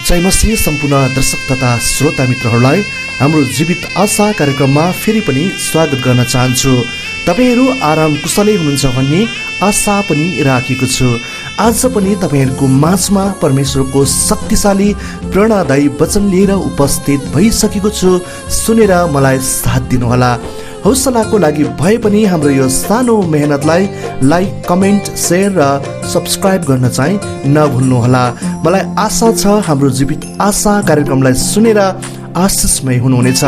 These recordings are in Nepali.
जय मसीह सम्पूर्ण दर्शक तथा श्रोता मित्रहरूलाई हाम्रो जीवित आशा कार्यक्रममा फेरि पनि स्वागत गर्न चाहन्छु। तपाईहरू आराम कुशलै हुनुहुन्छ भन्ने आशा पनि राखेको छु। आज पनि तपाईहरूको माझमा परमेश्वरको शक्तिशाली प्रेरणादायी वचन लिएर उपस्थित भइसकेको छु। सुनेर मलाई साथ दिनुहोला। हौसलाको लागि भए पनि हाम्रो यो सानो मेहनतलाई लाइक, कमेन्ट, सेयर र सब्सक्राइब गर्न चाहिँ नभुल्नुहोला। मलाई आशा छ हाम्रो जीवित आशा कार्यक्रमलाई सुनेर आशिषमय हुनुहुनेछ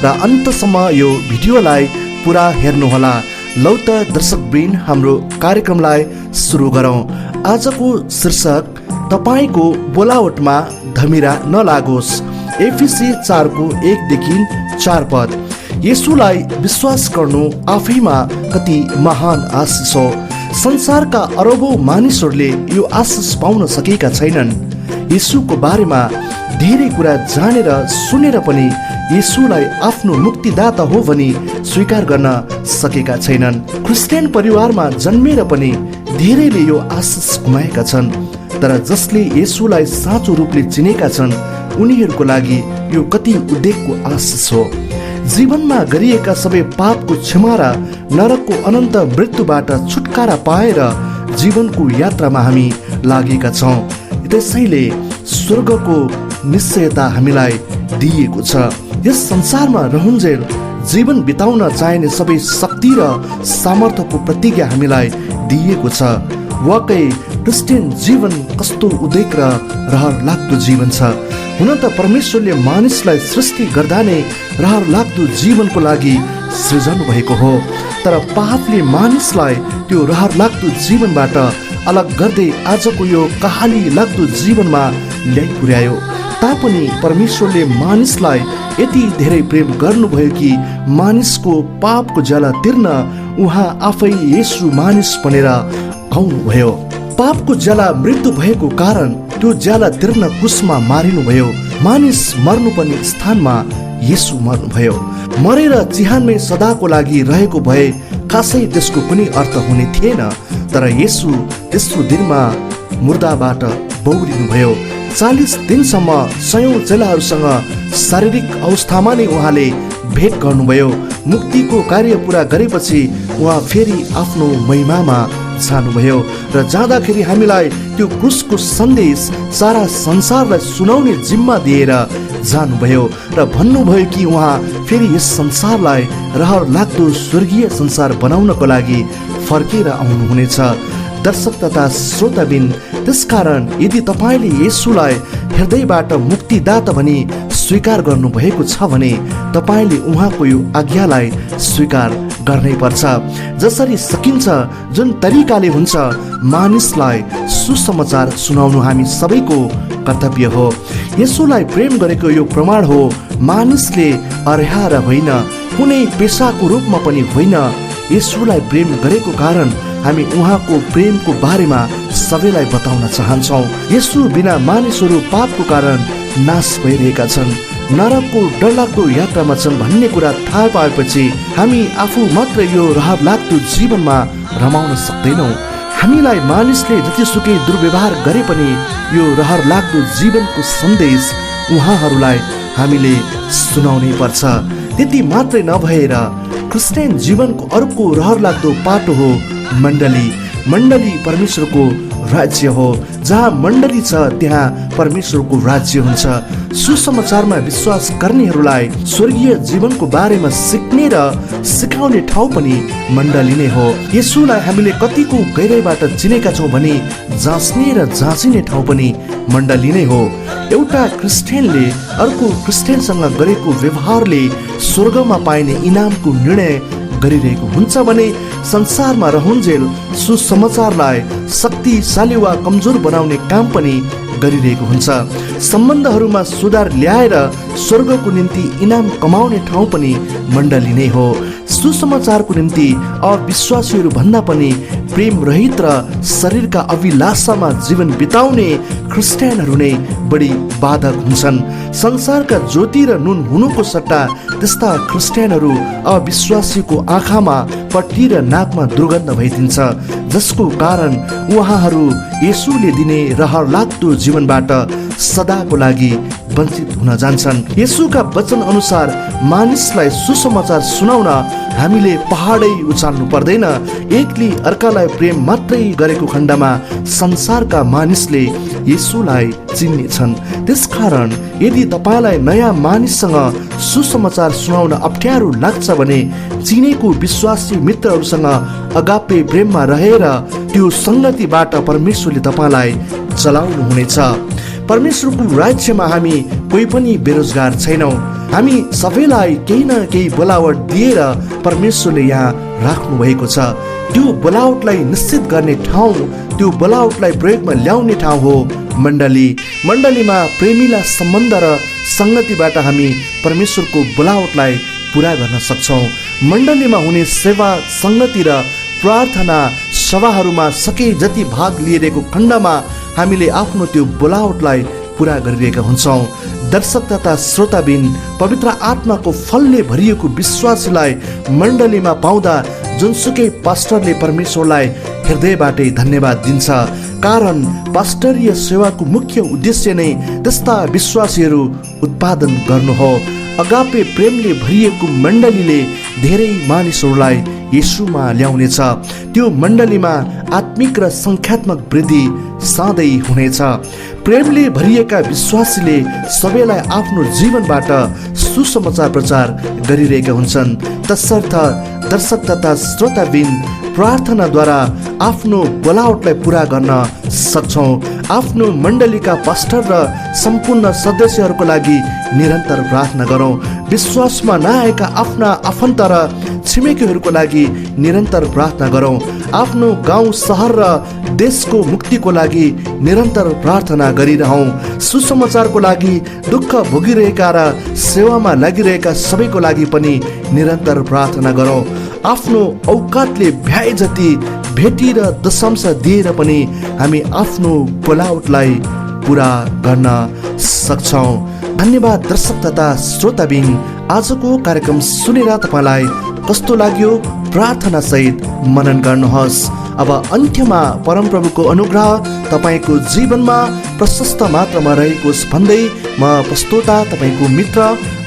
र अन्तसम्म यो भिडियोलाई पुरा हेर्नुहोला। लौ त दर्शकवृन्द, हाम्रो कार्यक्रमलाई सुरु गरौँ। आजको शीर्षक तपाईको बोलावटमा धमिरा नलागोस्। एफिसी 4 को 1 देखि 4 पद। येशूलाई विश्वास गर्नु आफैमा कति महान आशिष हो। संसारका अरबौं मानिसहरूले यो आशिष पाउन सकेका छैनन्। येशूको बारेमा धेरै कुरा जानेर सुनेर पनि येशूलाई आफ्नो मुक्तिदाता हो भनी स्वीकार गर्न सकेका छैनन्। क्रिस्चियन परिवारमा जन्मेर पनि धेरैले यो आशिष गुमाएका छन्। तर जसले येशूलाई साँचो रूपले चिनेका छन् उनीहरूको लागि यो कति उद्वेगको आशिष हो। जीवनमा गरिएका सबै पापको क्षमा र नरकको अनन्त मृत्युबाट छुटकारा पाएर जीवनको यात्रामा हामी लागेका छौँ। त्यसैले स्वर्गको निश्चयता हामीलाई दिएको छ। यस संसारमा रहन्जेल जीवन बिताउन चाहिने सबै शक्ति र सामर्थ्यको प्रतिज्ञा हामीलाई दिएको छ। वाकई क्रिस्चियन जीवन कस्तो उद्वेग र रहर लाग्दो जीवन छ। हुन त परमेश्वरले मानिसलाई सृष्टि गर्दा नै रहर लाग्दो जीवनको लागि सृजन भएको हो। तर पापले मानिसलाई त्यो रहर लाग्दो जीवनबाट अलग गर्दै आजको यो कहाली लाग्दो जीवनमा ल्याइ पुर्यायो। तापनि परमेश्वरले मानिसलाई यति धेरै प्रेम गर्नुभयो कि मानिसको पापको ज्याला तिर्न उहाँ आफै येशू मानिस बनेर आउनुभयो। पापको ज्याला मृत्यु भएको कारण त्यो ज्याला तिर्न क्रुसमा मारिनुभयो। मानिस मर्नुपर्ने स्थानमा येशू मर्नुभयो। मरेर चिहानमै सदाको लागि रहेको भए खासै त्यसको कुनै अर्थ हुने थिएन। तर येशू तेस्रो दिनमा मुर्दाबाट बौरिनुभयो। 40 दिनसम्म सयौं चेलाहरूसँग शारीरिक अवस्थामा नै उहाँले भेट गर्नुभयो। मुक्तिको कार्य पुरा गरेपछि उहाँ फेरि आफ्नो महिमामा जानुभयो र जाँदाखेरि हामीलाई त्यो क्रुसको सन्देश सारा संसारलाई सुनाउने जिम्मा दिएर जानुभयो र भन्नुभयो कि उहाँ फेरि यस संसारलाई रहर लाग्दो स्वर्गीय संसार बनाउनको लागि फर्केर आउनुहुनेछ। दर्शक तथा श्रोताबिन, त्यसकारण यदि तपाईँले येशूलाई हृदयबाट मुक्तिदाता भनी स्वीकार गर्नुभएको छ भने तपाईँले उहाँको यो आज्ञालाई स्वीकार गर्नै पर्छ। जसरी सकिन्छ, जुन तरिकाले हुन्छ, मानिसलाई सुसमाचार सुनाउनु हामी सबैको कर्तव्य हो। येशूलाई प्रेम गरेको यो प्रमाण हो। मानिसले अर्ह्याएर होइन, कुनै पेसाको रूपमा पनि होइन, येशूलाई प्रेम गरेको कारण हामी उहाँको प्रेमको बारेमा सबैलाई बताउन चाहन्छौँ। येशू बिना मानिसहरू पापको कारण नाश भइरहेका छन्, नरकको डरलाग्दो यात्रामा छन् भन्ने कुरा थाहा पाएपछि हामी आफू मात्र यो रहर लाग्दो जीवनमा रमाउन सक्दैनौँ। हामीलाई मानिसले जतिसुकै दुर्व्यवहार गरे पनि यो रहर लाग्दो जीवनको सन्देश उहाँहरूलाई हामीले सुनाउनै पर्छ। त्यति मात्रै नभएर क्रिस्चियन जीवनको अर्को रहर लाग्दो पाटो हो मण्डली। मण्डली परमेश्वरको राज्य हो। जहाँ मण्डली छ त्यहाँ परमेश्वरको राज्य हुन्छ। सुसमाचारमा विश्वास गर्नेहरूलाई स्वर्गीय जीवनको बारेमा सिक्ने र सिकाउने ठाउँ पनि मण्डली नै हो। येशूलाई हामीले कतिको गहिराइबाट चिनेका छौँ भने जाँच्ने र जाँचिने ठाउँ पनि मण्डली नै हो। एउटा क्रिस्चियनले अर्को क्रिस्चियनसँग गरेको व्यवहारले स्वर्गमा पाइने इनामको निर्णय गरिरहेको हुन्छ भने संसारमा रहन्जेल सुसमाचारलाई शक्तिशाली वा कमजोर बनाउने काम पनि गरिरहेको हुन्छ। सम्बन्धहरूमा सुधार ल्याएर स्वर्गको निम्ति इनाम कमाउने ठाउँ पनि मण्डली नै हो। सुसमाचारको निम्ति अविश्वासीहरू भन्दा पनि प्रेम रहित र शरीरका अभिलाषामा जीवन बिताउने क्रिस्चियनहरू नै बढी बाधक हुन्छन्। संसारका ज्योति र नुन हुनुको सट्टा त्यस्ता क्रिस्चियनहरू अविश्वासीको आँखामा पट्टी र नाकमा दुर्गन्ध भइदिन्छ, जसको कारण उहाँहरू येशूले दिने रहर लाग्दो जीवनबाट सदाको लागि वञ्चित हुन जान्छन्। येशूका वचन अनुसार मानिसलाई सुसमाचार सुनाउन हामीले पहाडै उचाल्नु पर्दैन। एकले अर्कालाई प्रेम मात्रै गरेको खण्डमा संसारका मानिसले येशूलाई चिन्नेछन्। त्यसकारण यदि तपाईलाई नयाँ मानिससँग सुसमाचार सुनाउन अप्ठ्यारो लाग्छ भने चिनेको विश्वासी मित्रहरूसँग अगापे प्रेममा रहेर त्यो संगतिबाट परमेश्वरले तपाईलाई चलाउनु हुनेछ। परमेश्वरको राज्यमा हामी कोही पनि बेरोजगार छैनौँ। हामी सबैलाई केही न केही बोलावट दिएर परमेश्वरले यहाँ राख्नु भएको छ। त्यो बोलावटलाई निश्चित गर्ने ठाउँ, त्यो बोलावटलाई प्रयोगमा ल्याउने ठाउँ हो मण्डली। मण्डलीमा प्रेमिला सम्बन्ध र संगतिबाट हामी परमेश्वरको बोलावटलाई पुरा गर्न सक्छौँ। मण्डलीमा हुने सेवा, संगति र प्रार्थना सभाहरूमा सके जति भाग लिइरहेको खण्डमा हामीले आफ्नो त्यो बोलावटलाई पुरा गरिरहेका हुन्छौँ। दर्शक तथा श्रोताबिन, पवित्र आत्माको फलले भरिएको विश्वासीलाई मण्डलीमा पाउँदा जुनसुकै पास्टरले परमेश्वरलाई हृदयबाटै धन्यवाद दिन्छ। कारण पास्टरीय सेवाको मुख्य उद्देश्य नै त्यस्ता विश्वासीहरू उत्पादन गर्नु हो। अगापे प्रेमले भरिएको मण्डलीले धेरै मानिसहरूलाई येशूमा ल्याउनेछ। त्यो मण्डलीमा आत्मिक र संख्यात्मक वृद्धि सधैँ हुनेछ। प्रेमले भरिएका विश्वासीले सबैलाई आफ्नो जीवनबाट सुसमाचार प्रचार गरिरहेका हुन्छन्। तसर्थ दर्शक तथा श्रोताबिन, प्रार्थनाद्वारा आफ्नो बोलावटलाई पुरा गर्न सक्छौँ। आफ्नो मण्डलीका पास्टर र सम्पूर्ण सदस्यहरूको लागि निरन्तर प्रार्थना गरौँ। विश्वासमा नआएका आफ्ना आफन्त र छिमेकीहरूको लागि निरन्तर प्रार्थना गरौँ। आफ्नो गाउँ, सहर र देशको मुक्तिको लागि निरन्तर प्रार्थना गरिरहौँ। सुसमाचारको लागि दुःख भोगिरहेका र सेवामा लागिरहेका सबैको लागि पनि निरन्तर प्रार्थना गरौँ। आफ्नो औकातले भ्याए जति भेटी र दशांश दिएर पनि हामी आफ्नो बोलावटलाई पुरा गर्न सक्छौँ। धन्यवाद दर्शक तथा श्रोताबिन, आजको कार्यक्रम सुनेर तपाईँलाई कस्तो लाग्यो प्रार्थना सहित मनन गर्नुहोस्। अब अन्त्यमा परमप्रभुको अनुग्रह तपाईँको जीवनमा प्रशस्त मात्रामा रहेकोस् भन्दै म प्रस्तोता तपाईँको मित्र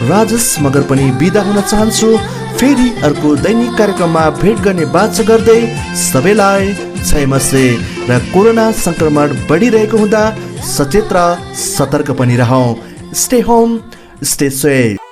राजेश मगर पनि बिदा हुन चाहन्छु। फेरि अर्को दैनिक कार्यक्रममा भेट गर्ने बाचा गर्दै सबैलाई जय मसीह र कोरोना संक्रमण बढिरहेको हुँदा सचेत र सतर्क पनि रहौं। Stay home, stay safe.